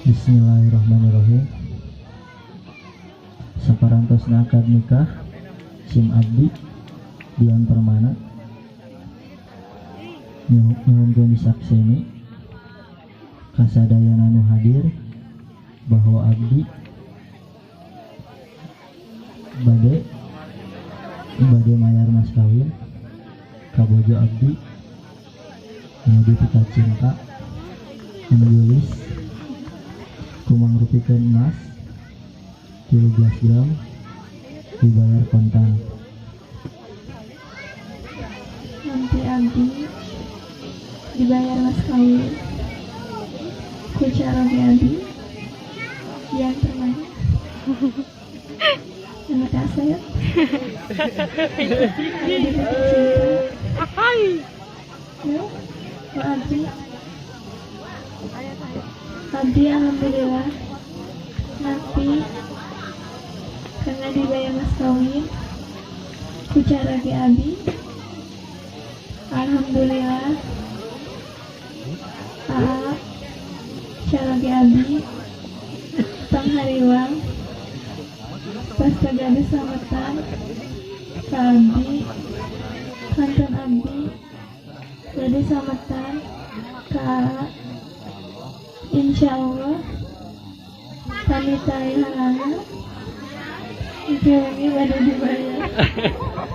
Bismillahirrahmanirrahim. Saparantosna akad nikah sim abdi Dian Permana nyuhunkeun disakseni kasadayana nu hadir bahwa abdi bade mayar mas kawin ka bojo abdi anu dipika cinta anu yulis kumangrupikeun emas 13 gram dibayar kontan. Nanti abdi dibayar mas kawin ku cara abdi yang Permana. Terima kasih ya. Abdi alhamdulillah nanti karena dibayar mas kawin ku cara abdi alhamdulillah cara abdi panghariwang pas kagade slametan ka abdi kanton abdi gade slametan ka insyaallah kami tarik halangan itu lagi bade dibayar.